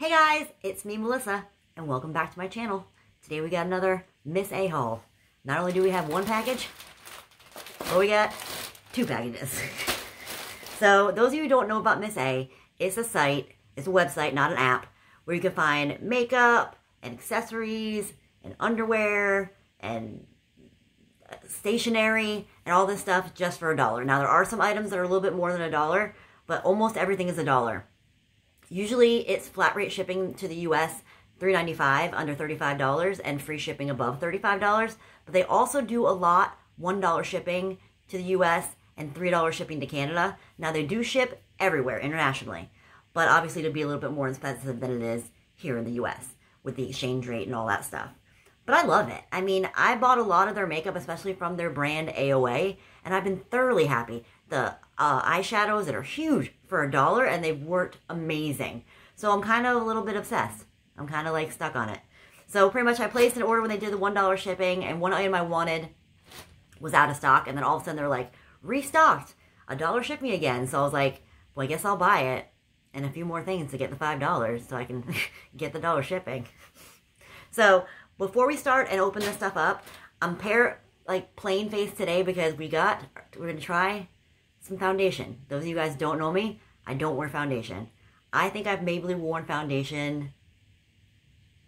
Hey guys, it's me, Melissa, and welcome back to my channel. Today we got another Miss A haul. Not only do we have one package, but we got two packages. So those of you who don't know about Miss A, it's a site, it's a website, not an app, where you can find makeup and accessories and underwear and stationery and all this stuff just for $1. Now there are some items that are a little bit more than $1, but almost everything is $1. Usually it's flat rate shipping to the US, $3.95 under $35 and free shipping above $35. But they also do a lot $1 shipping to the US and $3 shipping to Canada. Now they do ship everywhere internationally, but obviously it'll be a little bit more expensive than it is here in the US with the exchange rate and all that stuff. But I love it. I mean, I bought a lot of their makeup, especially from their brand Aoa, and I've been thoroughly happy. The eyeshadows that are huge for $1, and they've worked amazing. So I'm kind of a little bit obsessed. I'm kind of like stuck on it. So pretty much I placed an order when they did the $1 shipping, and one item I wanted was out of stock, and then all of a sudden they're like, restocked, $1 shipping again. So I was like, well, I guess I'll buy it, and a few more things to get the $5 so I can get the $1 So before we start and open this stuff up, I'm plain face today because we're gonna try some foundation. Those of you guys don't know me, I don't wear foundation. I think I've maybe worn foundation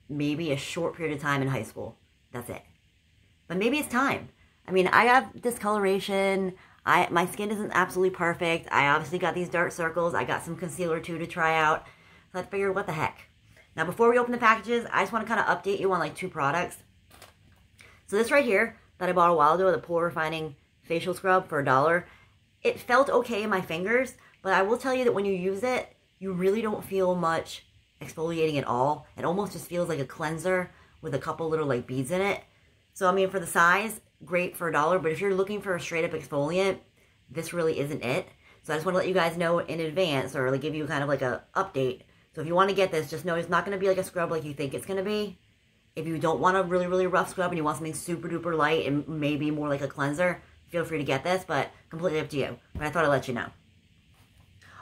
maybe a short period of time in high school. That's it. But maybe it's time. I mean, I have discoloration. My skin isn't absolutely perfect. I obviously got these dark circles. I got some concealer too to try out. So I figured, what the heck. Now, before we open the packages, I just want to kind of update you on like two products. So this right here that I bought a while ago, the Pore Refining Facial Scrub for $1. It felt okay in my fingers, but I will tell you that when you use it, you really don't feel much exfoliating at all. It almost just feels like a cleanser with a couple little like beads in it. So I mean, for the size, great for $1, but if you're looking for a straight up exfoliant, this really isn't it. So I just want to let you guys know in advance, or like give you kind of like a update. So if you want to get this, just know it's not going to be like a scrub like you think it's going to be. If you don't want a really, really rough scrub and you want something super duper light and maybe more like a cleanser, feel free to get this, but completely up to you. But I thought I'd let you know.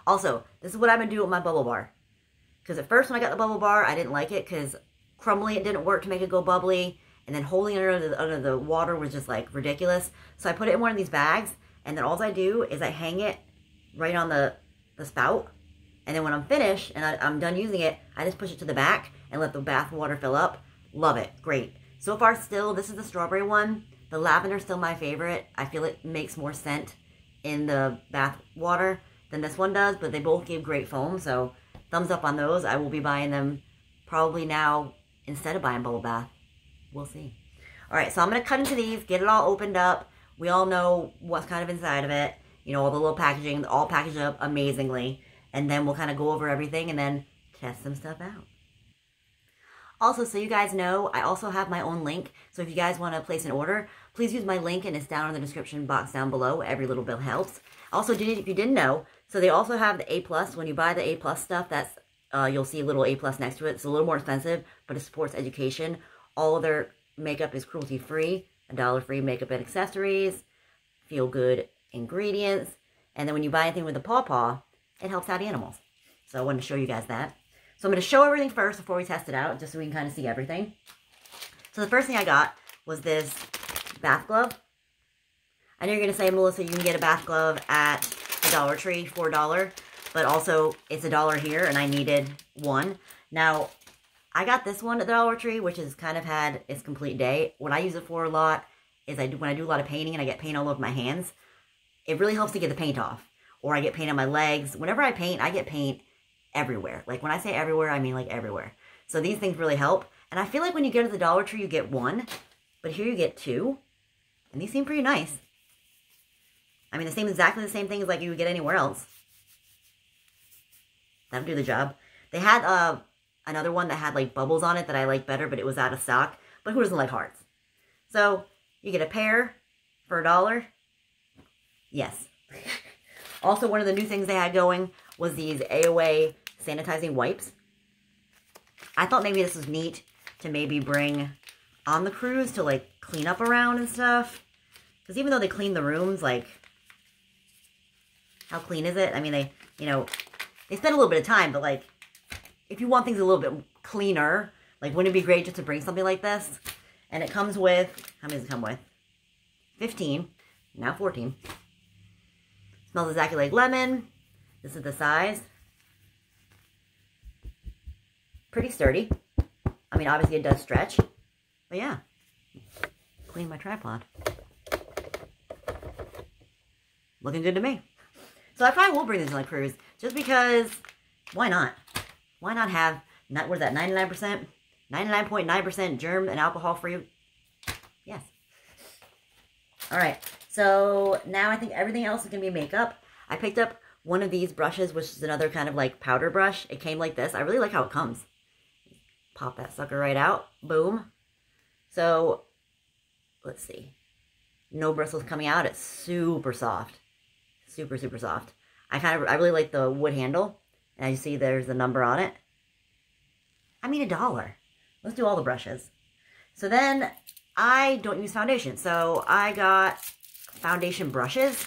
Also, this is what I've been doing with my bubble bar. Because at first when I got the bubble bar, I didn't like it because crumbling it didn't work to make it go bubbly. And then holding it under the water was just like ridiculous. So I put it in one of these bags. And then all I do is I hang it right on the spout. And then when I'm finished and I'm done using it, I just push it to the back and let the bath water fill up. Love it. Great. So far still, this is the strawberry one. The lavender is still my favorite. I feel it makes more scent in the bath water than this one does, but they both give great foam, so thumbs up on those. I will be buying them probably now instead of buying bubble bath. We'll see. All right, so I'm going to cut into these, get it all opened up. We all know what's kind of inside of it. You know, all the little packaging, all packaged up amazingly. And then we'll kind of go over everything and then test some stuff out. Also, so you guys know, I also have my own link. So if you guys want to place an order, please use my link, and it's down in the description box down below. Every little bit helps. Also, if you didn't know, so they also have the A+. When you buy the A+ stuff, that's you'll see a little A+ next to it. It's a little more expensive, but it supports education. All of their makeup is cruelty-free, $1 free makeup and accessories, feel-good ingredients. And then when you buy anything with the Paw, it helps out animals. So I wanted to show you guys that. So I'm going to show everything first before we test it out, just so we can kind of see everything. So the first thing I got was this bath glove. I know you're going to say, Melissa, you can get a bath glove at the Dollar Tree for $1, but also it's $1 here, and I needed one. Now, I got this one at the Dollar Tree, which has kind of had its complete day. What I use it for a lot is when I do a lot of painting and I get paint all over my hands, it really helps to get the paint off. Or I get paint on my legs. Whenever I paint, I get paint everywhere. Like when I say everywhere, I mean like everywhere. So these things really help. And I feel like when you go to the Dollar Tree, you get one, but here you get two. And these seem pretty nice. I mean, exactly the same thing as like you would get anywhere else. That'll do the job. They had another one that had like bubbles on it that I like better, but it was out of stock. But who doesn't like hearts? So you get a pair for $1. Yes. Also, one of the new things they had going was these Aoa Sanitizing Wipes. I thought maybe this was neat to maybe bring on the cruise to like clean up around and stuff. Because even though they clean the rooms, like, how clean is it? I mean, they spend a little bit of time, but like, if you want things a little bit cleaner, like wouldn't it be great just to bring something like this? And it comes with, how many does it come with? 15, now 14. Smells exactly like lemon. This is the size. Pretty sturdy. I mean, obviously it does stretch. But yeah, clean my tripod. Looking good to me. So I probably will bring this on a cruise just because, why not? Why not have, what is that, 99%? 99.9% germ and alcohol free? Yes. All right. So now I think everything else is going to be makeup. I picked up one of these brushes, which is another kind of like powder brush. It came like this. I really like how it comes. Pop that sucker right out. Boom. So, let's see. No bristles coming out. It's super soft. Super, super soft. I really like the wood handle. And as you see, there's the number on it. I mean, $1. Let's do all the brushes. So then, I don't use foundation. So I got foundation brushes.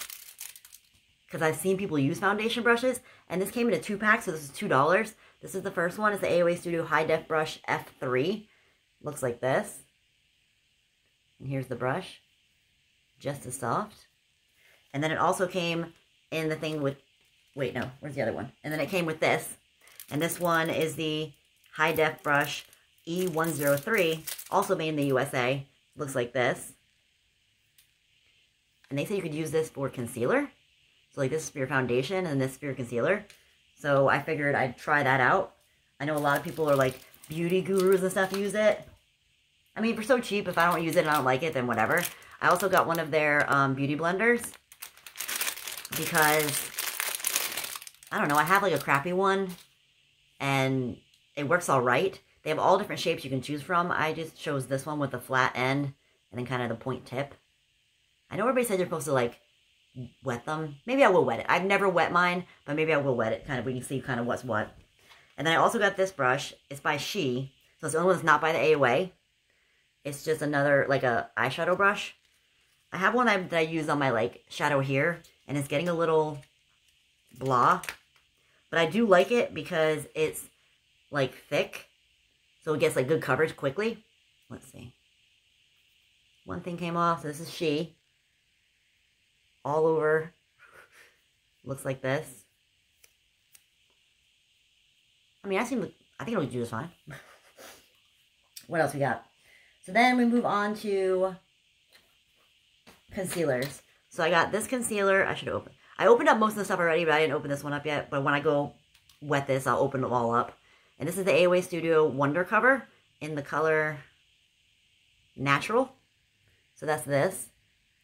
Because I've seen people use foundation brushes. And this came in a 2-pack, so this is $2. This is the first one. It's the Aoa Studio High Def Brush F3. Looks like this. And here's the brush. Just as soft. And then it also came in the thing with, wait, no, where's the other one? And then it came with this. And this one is the High Def Brush E103, also made in the USA. Looks like this. And they say you could use this for concealer. So like this is for your foundation and this is for your concealer. So I figured I'd try that out. I know a lot of people are like beauty gurus and stuff use it. I mean, for so cheap, if I don't use it and I don't like it, then whatever. I also got one of their beauty blenders. Because, I don't know, I have like a crappy one. And it works all right. They have all different shapes you can choose from. I just chose this one with the flat end and then kind of the point tip. I know everybody said you're supposed to like wet them. Maybe I will wet it. I've never wet mine, but maybe I will wet it. Kind of, we can see kind of what's what. And then I also got this brush. It's by She. So it's the only one that's not by the Aoa. It's just another, like a eyeshadow brush. I have one that I use on my like shadow here. And it's getting a little blah. But I do like it because it's like thick. So it gets like good coverage quickly. Let's see. One thing came off. So this is She. All over. Looks like this. I mean, I think it'll do just fine. What else we got? So then we move on to concealers. So I got this concealer. I opened up most of the stuff already, but I didn't open this one up yet. But when I go wet this, I'll open them all up. And this is the Aoa Studio Wonder Cover in the color Natural. So that's this.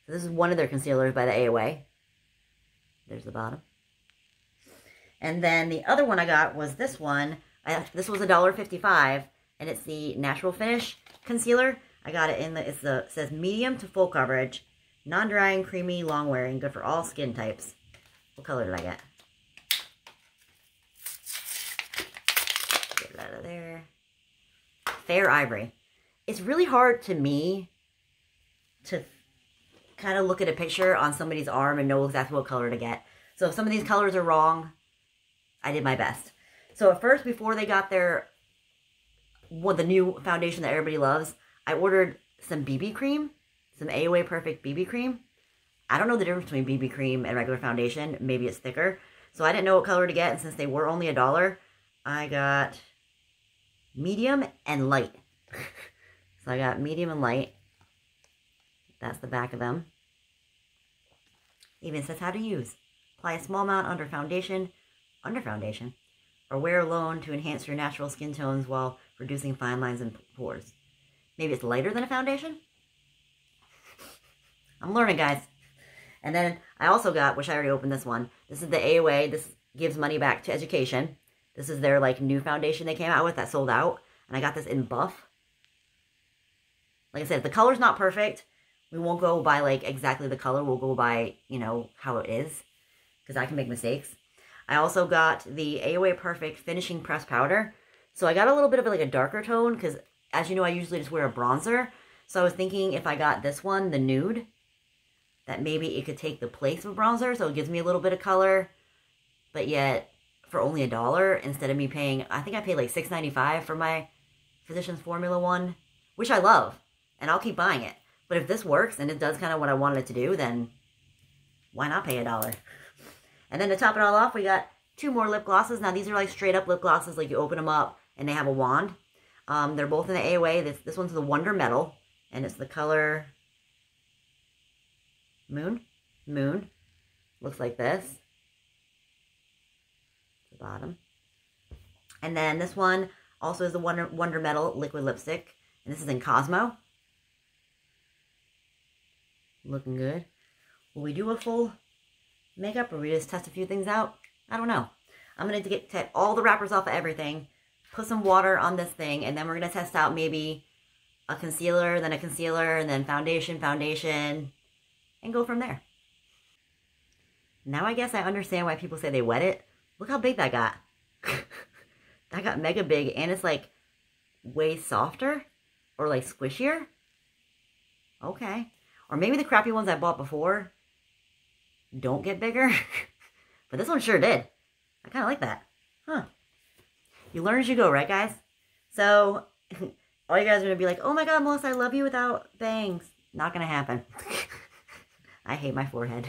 So this is one of their concealers by the Aoa. There's the bottom. And then the other one I got was this one. This was $1.55, and it's the Natural Finish Concealer. I got it in the, it says medium to full coverage, non-drying, creamy, long-wearing, good for all skin types. What color did I get? Get it out of there. Fair Ivory. It's really hard to me to kind of look at a picture on somebody's arm and know exactly what color to get. So if some of these colors are wrong, I did my best. So at first, before they got the new foundation that everybody loves, I ordered some BB cream, some Aoa Perfect BB cream. I don't know the difference between BB cream and regular foundation. Maybe it's thicker. So I didn't know what color to get, and since they were only $1, I got medium and light. So I got medium and light. That's the back of them. Even says how to use. Apply a small amount under foundation, or wear alone to enhance your natural skin tones while reducing fine lines and pores. Maybe it's lighter than a foundation? I'm learning, guys. And then I also got, which I already opened this one. This is the Aoa. This gives money back to education. This is their like new foundation they came out with that sold out. And I got this in buff. Like I said, if the color's not perfect, we won't go by like exactly the color. We'll go by, you know, how it is. Because I can make mistakes. I also got the Aoa Perfect Finishing Press Powder. So I got a little bit of like a darker tone. Because as you know, I usually just wear a bronzer. So I was thinking if I got this one, the nude, that maybe it could take the place of bronzer. So it gives me a little bit of color, but yet for only $1 instead of me paying, I think I paid like $6.95 for my Physicians Formula one, which I love, and I'll keep buying it. But if this works and it does kind of what I wanted it to do, then why not pay $1? And then to top it all off, we got 2 more lip glosses. Now these are like straight up lip glosses, like you open them up and they have a wand. They're both in the Aoa. This one's the Wonder Metal, and it's the color Moon. Looks like this. The bottom. And then this one also is the Wonder Metal liquid lipstick, and this is in Cosmo. Looking good. Will we do a full makeup, or we just test a few things out? I don't know. I'm going to take all the wrappers off of everything, put some water on this thing, and then we're going to test out maybe a concealer, then a concealer, and then foundation, and go from there. Now I guess I understand why people say they wet it. Look how big that got. That got mega big, and it's like way softer or like squishier. Okay. Or maybe the crappy ones I bought before don't get bigger. But this one sure did. I kind of like that. Huh. You learn as you go, right, guys? So, all you guys are going to be like, oh my god, Melissa, I love you without bangs. Not going to happen. I hate my forehead.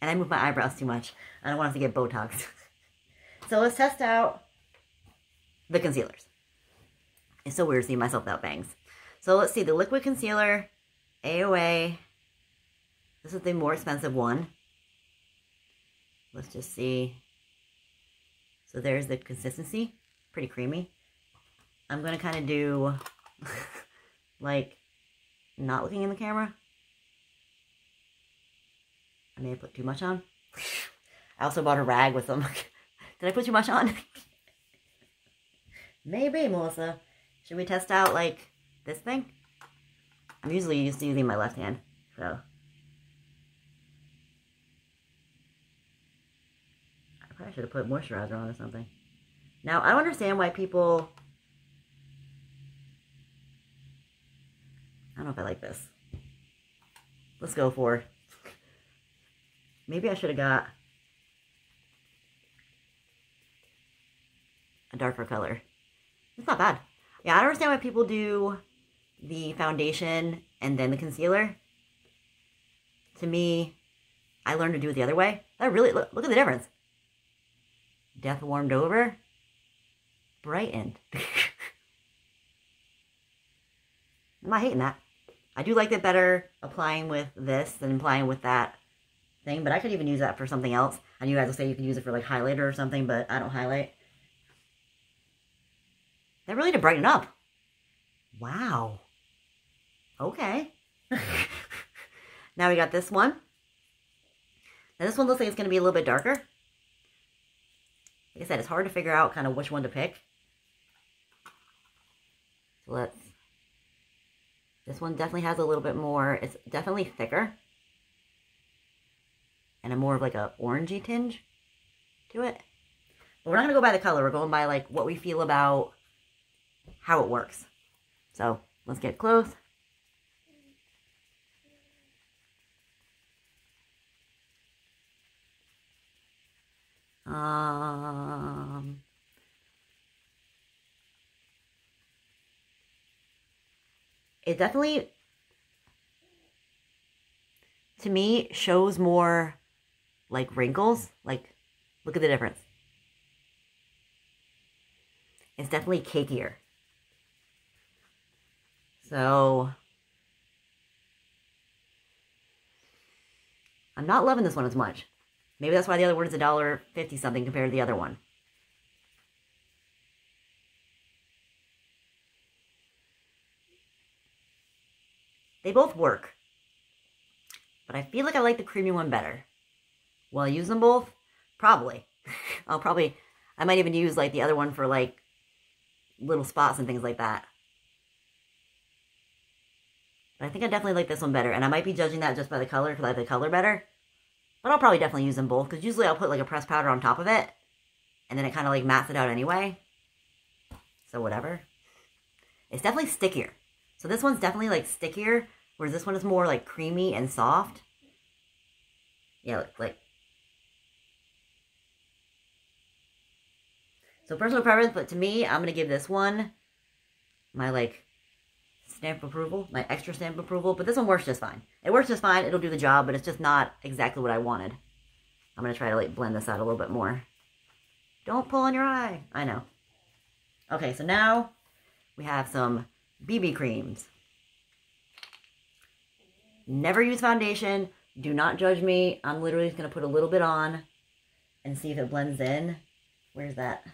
And I move my eyebrows too much. I don't want us to get Botox. So let's test out the concealers. It's so weird seeing myself without bangs. So let's see, the liquid concealer, Aoa. This is the more expensive one. Let's just see. So there's the consistency. Pretty creamy. I'm going to kind of do, like, not looking in the camera. I may have put too much on. I also bought a rag with them. Did I put too much on? Maybe, Melissa. Should we test out, like, this thing? I'm usually used to using my left hand, so. I probably should have put moisturizer on or something. Now, I don't understand why people... I don't know if I like this. Let's go for... Maybe I should have got a darker color. It's not bad. Yeah, I don't understand why people do the foundation and then the concealer. To me, I learned to do it the other way. I really, look at the difference. Death warmed over, brightened. I'm not hating that. I do like it better applying with this than applying with that thing, but I could even use that for something else. And you guys will say you can use it for like highlighter or something, but I don't highlight. That really did brighten up. Wow. Okay. Now we got this one. Now this one looks like it's going to be a little bit darker. Like I said, it's hard to figure out kind of which one to pick. So let's... This one definitely has a little bit more... It's definitely thicker. And a more of like a orangey tinge to it. But we're not going to go by the color. We're going by like what we feel about how it works. So let's get close. It definitely, to me, shows more like wrinkles. Like, look at the difference. It's definitely cakier. So, I'm not loving this one as much. Maybe that's why the other one is $1.50 something compared to the other one. They both work. But I feel like I like the creamy one better. Will I use them both? Probably. I might even use like the other one for like little spots and things like that. But I think I definitely like this one better. And I might be judging that just by the color because I like the color better. But I'll probably definitely use them both because usually I'll put like a pressed powder on top of it. And then it kind of like mats it out anyway. So whatever. It's definitely stickier. So this one's definitely like stickier. Whereas this one is more like creamy and soft. Yeah, like. So personal preference, but to me, I'm going to give this one my, like, stamp of approval, my extra stamp of approval. But this one works just fine. It works just fine. It'll do the job, but it's just not exactly what I wanted. I'm going to try to, like, blend this out a little bit more. Don't pull on your eye. I know. Okay, so now we have some BB creams. Never use foundation. Do not judge me. I'm literally just going to put a little bit on and see if it blends in. Where's that?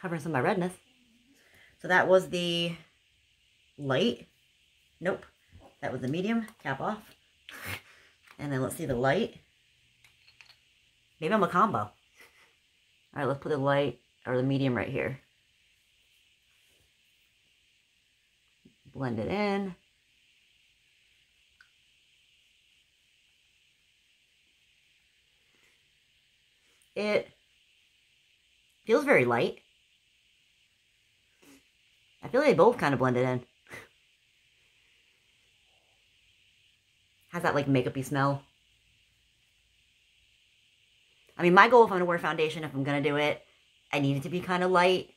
Covering some of my redness. So that was the light. Nope. That was the medium. Cap off. And then let's see the light. Maybe I'm a combo. All right, let's put the light or the medium right here. Blend it in. It feels very light. I feel like they both kind of blended in. Has that like makeup-y smell. I mean, my goal if I'm going to wear foundation, if I'm going to do it, I need it to be kind of light.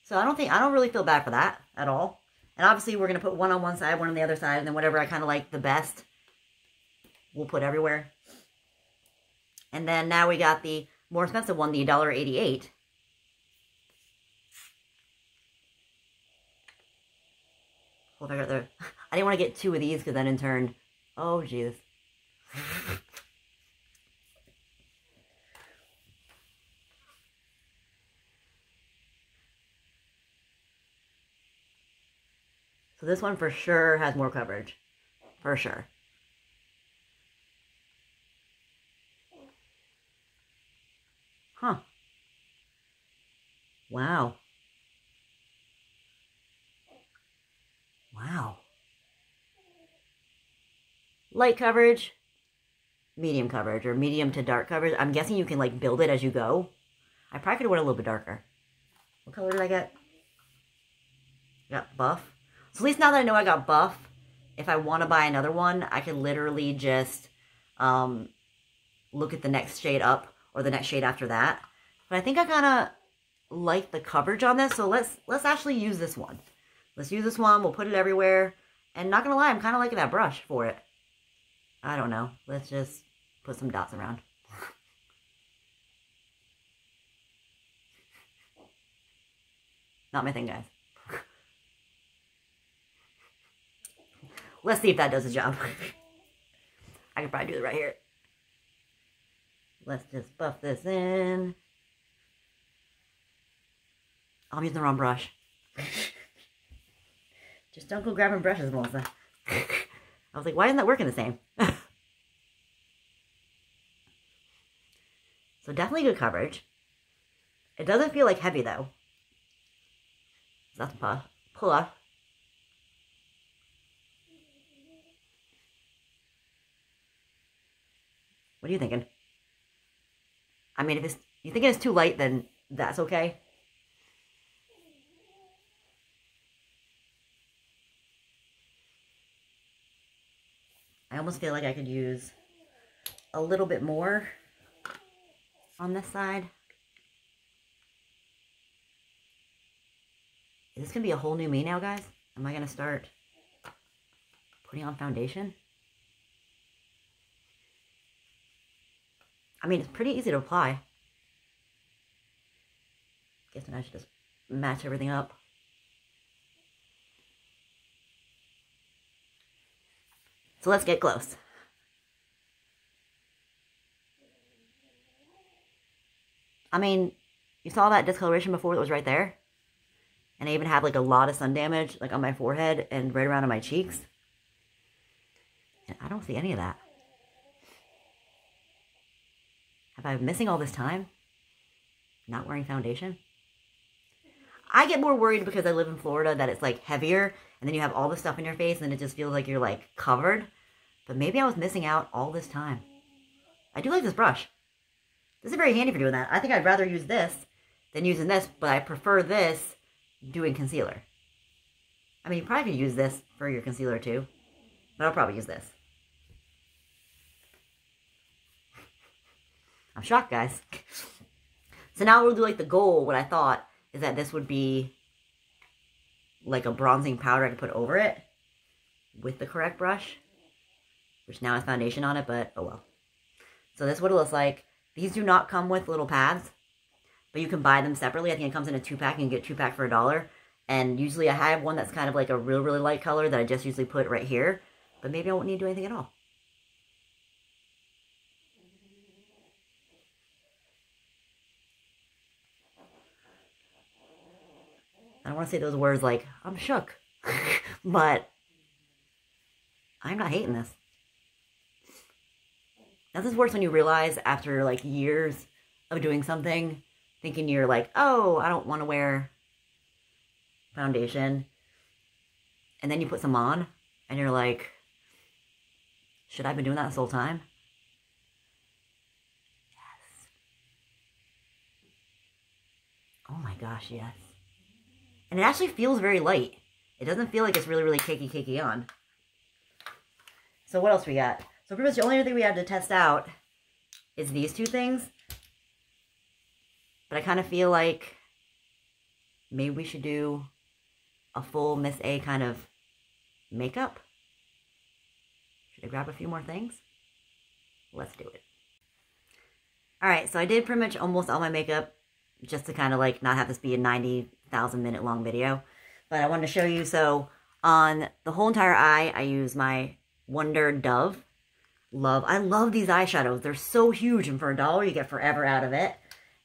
So I don't really feel bad for that at all. And obviously we're going to put one on one side, one on the other side, and then whatever I kind of like the best, we'll put everywhere. And then now we got the more expensive one, the $1.88. Hold on, there. I didn't want to get two of these because then in turn, oh Jesus. So this one for sure has more coverage. For sure. Huh. Wow. Wow. Light coverage, medium coverage, or medium to dark coverage. I'm guessing you can like build it as you go. I probably could have went a little bit darker. What color did I get? Got buff. So at least now that I know I got buff, if I want to buy another one, I can literally just look at the next shade up or the next shade after that. But I think I kind of like the coverage on this, so let's actually use this one. Let's use this one. We'll put it everywhere. And not gonna lie, I'm kind of liking that brush for it. I don't know. Let's just put some dots around. Not my thing, guys. Let's see if that does the job. I can probably do it right here. Let's just buff this in. I'm using the wrong brush. Just don't go grabbing brushes, Melissa. I was like, why isn't that working the same? So definitely good coverage. It doesn't feel like heavy though. So that's a pull off. What are you thinking? I mean, if you think it's too light, then that's okay. I almost feel like I could use a little bit more on this side. Is this going to be a whole new me now, guys? Am I going to start putting on foundation? I mean, it's pretty easy to apply. Guessing I should just match everything up. So let's get close. I mean, you saw that discoloration before that was right there? And I even have like a lot of sun damage like on my forehead and right around on my cheeks. And I don't see any of that. Have I been missing all this time? Not wearing foundation? I get more worried because I live in Florida that it's like heavier and then you have all the stuff in your face and it just feels like you're like covered. But maybe I was missing out all this time. I do like this brush. This is very handy for doing that. I think I'd rather use this than using this, but I prefer this doing concealer. I mean, you probably could use this for your concealer too. But I'll probably use this. I'm shocked, guys. So now we'll do like the goal. What I thought is that this would be like a bronzing powder I could put over it with the correct brush, which now has foundation on it, but oh well. So this is what it looks like. These do not come with little pads, but you can buy them separately. I think it comes in a 2-pack. You can get 2-pack for $1. And usually I have one that's kind of like a really light color that I just usually put right here. But maybe I won't need to do anything at all. I don't want to say those words like, I'm shook. But I'm not hating this. Now this is worse when you realize after like years of doing something, thinking you're like, oh, I don't want to wear foundation. And then you put some on and you're like, should I have been doing that this whole time? Yes. Oh my gosh, yes. And it actually feels very light. It doesn't feel like it's really cakey on. So what else we got? So pretty much the only other thing we have to test out is these two things. But I kind of feel like maybe we should do a full Miss A kind of makeup. Should I grab a few more things? Let's do it. Alright, so I did pretty much almost all my makeup just to kind of like not have this be a 90,000 minute long video. But I wanted to show you, so on the whole entire eye, I use my Wonder Dove. I love these eyeshadows. They're so huge, and for $1, you get forever out of it.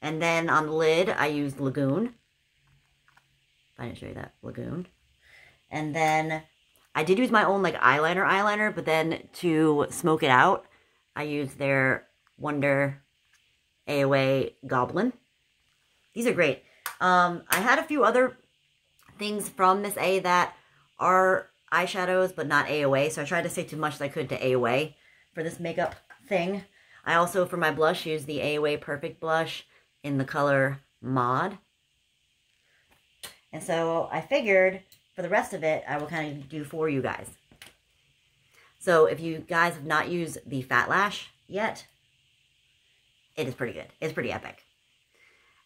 And then on the lid, I used Lagoon. I didn't show you that. Lagoon. And then I did use my own like eyeliner, but then to smoke it out, I used their Wonder Aoa Goblin. These are great. I had a few other things from Miss A that are eyeshadows, but not AOA, so I tried to stick too much as I could to AOA for this makeup thing. I also, for my blush, used the AOA Perfect Blush in the color Mod. And so I figured for the rest of it, I will kind of do for you guys. So if you guys have not used the Fat Lash yet, it is pretty good. It's pretty epic.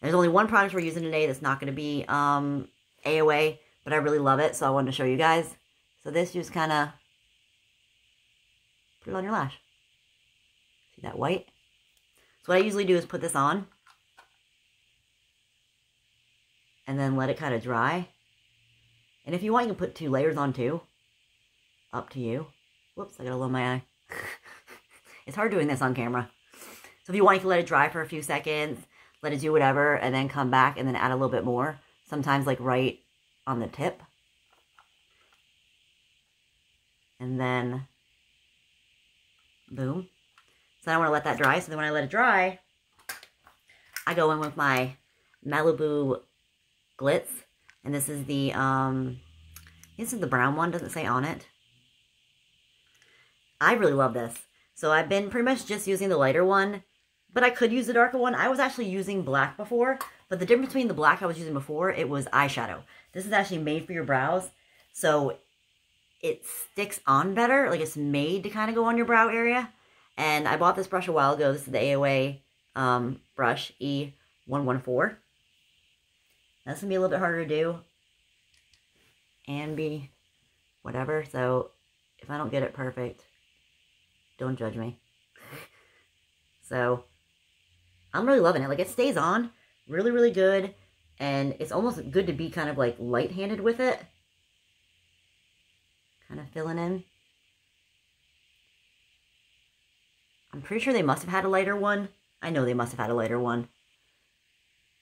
There's only one product we're using today that's not going to be AOA, but I really love it, so I wanted to show you guys. So this, you just kind of put it on your lash. See that white? So what I usually do is put this on and then let it kind of dry. And if you want, you can put 2 layers on too. Up to you. Whoops, I got a little in my eye. It's hard doing this on camera. So if you want, you can let it dry for a few seconds, let it do whatever, and then come back and then add a little bit more. Sometimes like right on the tip. And then, boom. So I want to let that dry. So then when I let it dry, I go in with my Malibu Glitz. And this is the, this is the brown one, doesn't say on it. I really love this. So I've been pretty much just using the lighter one, but I could use the darker one. I was actually using black before, but the difference between the black I was using before, it was eyeshadow. This is actually made for your brows, so it sticks on better. Like, it's made to kind of go on your brow area. And I bought this brush a while ago. This is the AOA brush, E114. That's going to be a little bit harder to do and be whatever. So if I don't get it perfect, don't judge me. So I'm really loving it. Like, it stays on really, really good. And it's almost good to be kind of like light-handed with it. Kind of filling in. I'm pretty sure they must have had a lighter one. I know they must have had a lighter one.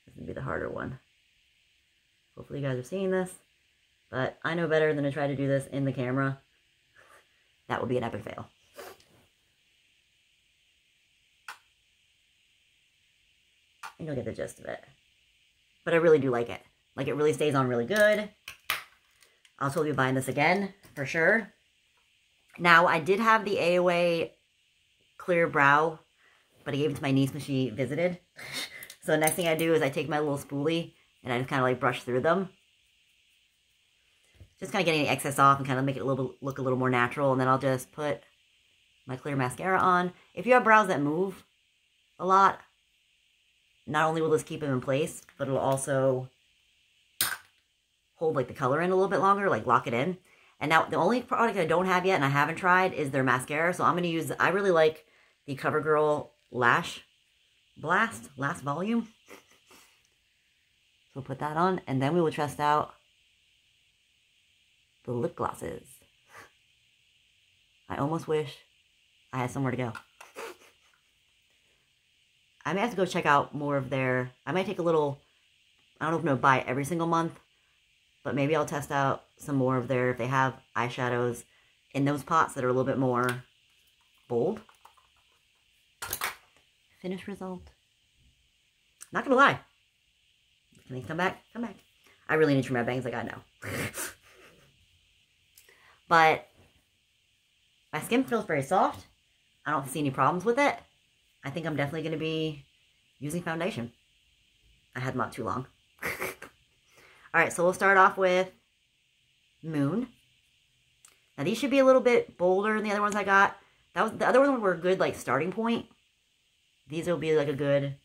This would be the harder one. Hopefully you guys are seeing this. But I know better than to try to do this in the camera. That would be an epic fail. And you'll get the gist of it. But I really do like it. Like, it really stays on really good. I'll totally be buying this again, for sure. Now, I did have the Aoa Clear Brow, but I gave it to my niece when she visited. So the next thing I do is I take my little spoolie and I just kind of like brush through them. Just kind of getting the excess off and kind of make it look a little more natural. And then I'll just put my clear mascara on. If you have brows that move a lot, not only will this keep them in place, but it'll also hold like the color in a little bit longer, like lock it in. And now the only product I don't have yet and I haven't tried is their mascara. So I'm going to use, I really like the CoverGirl Lash Blast, Last Volume. So we'll put that on and then we will test out the lip glosses. I almost wish I had somewhere to go. I may have to go check out more of their, I might take a little, I don't know if I'm going to buy it every single month, but maybe I'll test out some more of their, if they have eyeshadows in those pots that are a little bit more bold. Finished result. Not going to lie. Can they come back? Come back. I really need to trim my bangs, like I know. But my skin feels very soft. I don't see any problems with it. I think I'm definitely going to be using foundation. I had them up too long. Alright, so we'll start off with Moon. Now these should be a little bit bolder than the other ones I got. The other ones were a good like starting point. These will be like a good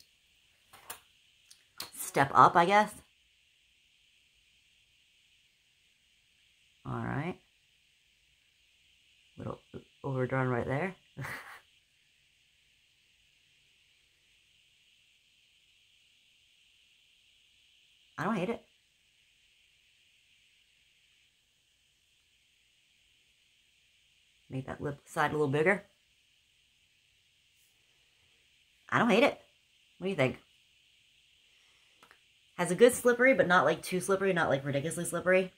step up, I guess. Alright. Little overdone right there. I don't hate it. Make that lip side a little bigger. I don't hate it. What do you think? Has a good slippery, but not like too slippery, not like ridiculously slippery.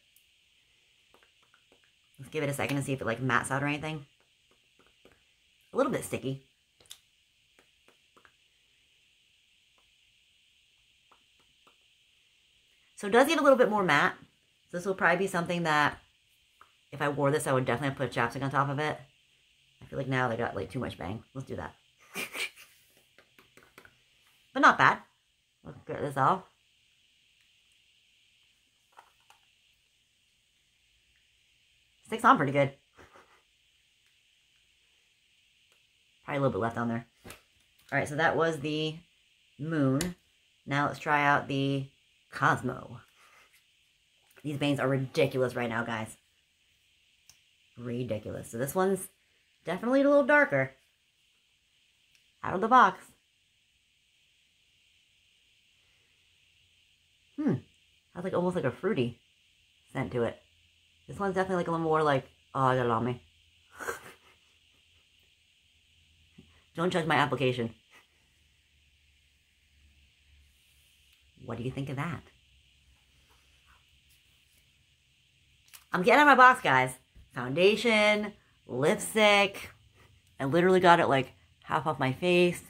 Let's give it a second to see if it like mattes out or anything. A little bit sticky. So it does get a little bit more matte. So this will probably be something that if I wore this, I would definitely put chapstick on top of it. I feel like now they got like too much bang. Let's do that. But not bad. Let's get this off. Sticks on pretty good. Probably a little bit left on there. Alright, so that was the Moon. Now let's try out the Cosmo. These bangs are ridiculous right now, guys. Ridiculous. So this one's definitely a little darker. Out of the box. Has like almost like a fruity scent to it. This one's definitely like a little more like, oh, I got it on me. Don't judge my application. What do you think of that? I'm getting out of my box, guys. Foundation, lipstick. I literally got it like half off my face.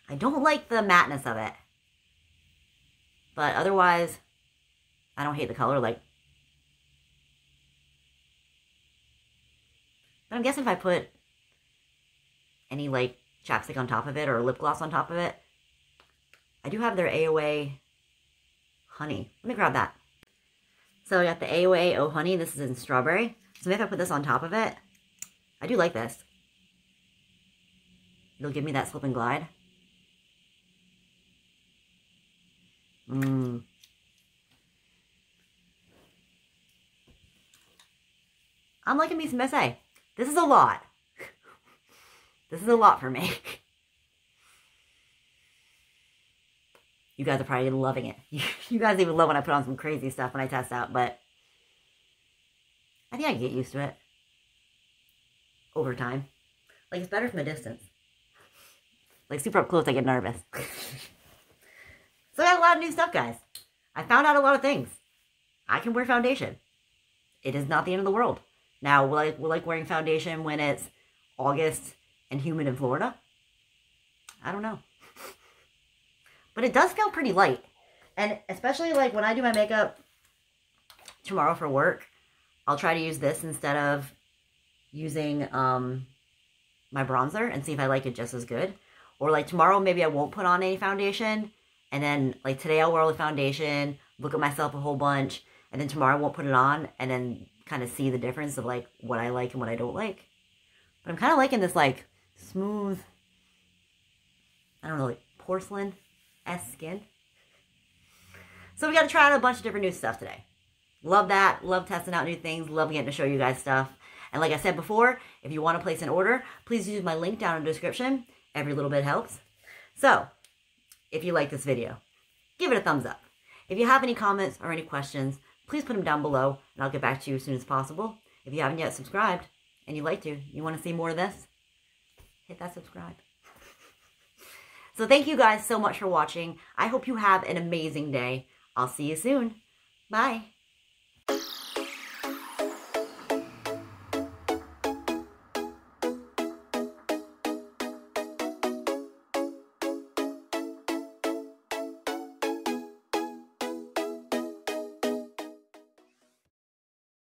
I don't like the matteness of it. But otherwise, I don't hate the color. Like, but I'm guessing if I put any like chapstick on top of it or lip gloss on top of it, I do have their Aoa Honey. Let me grab that. So I got the Aoa Oh Honey. This is in strawberry. So maybe if I put this on top of it, I do like this. It'll give me that slip and glide. I'm liking me some MISSA. This is a lot. This is a lot for me. You guys are probably loving it. You guys even love when I put on some crazy stuff when I test out, but I think I can get used to it over time. Like, it's better from a distance. Like, super up close, I get nervous. So I got a lot of new stuff, guys. I found out a lot of things. I can wear foundation. It is not the end of the world. Now, will I like wearing foundation when it's August and humid in Florida? I don't know. But it does feel pretty light. And especially like when I do my makeup tomorrow for work, I'll try to use this instead of using my bronzer and see if I like it just as good. Or like tomorrow, maybe I won't put on any foundation. And then like today I'll wear all the foundation, look at myself a whole bunch. and then tomorrow I won't put it on, and then kind of see the difference of like what I like and what I don't like. But I'm kind of liking this like smooth, I don't know, like porcelain-esque skin. So we got to try out a bunch of different new stuff today. Love that. Love testing out new things. Love getting to show you guys stuff. And like I said before, if you want to place an order, please use my link down in the description. Every little bit helps. So, if you like this video, give it a thumbs up. If you have any comments or any questions, please put them down below, and I'll get back to you as soon as possible. If you haven't yet subscribed, and you'd like to, you want to see more of this, hit that subscribe. So thank you guys so much for watching. I hope you have an amazing day. I'll see you soon. Bye.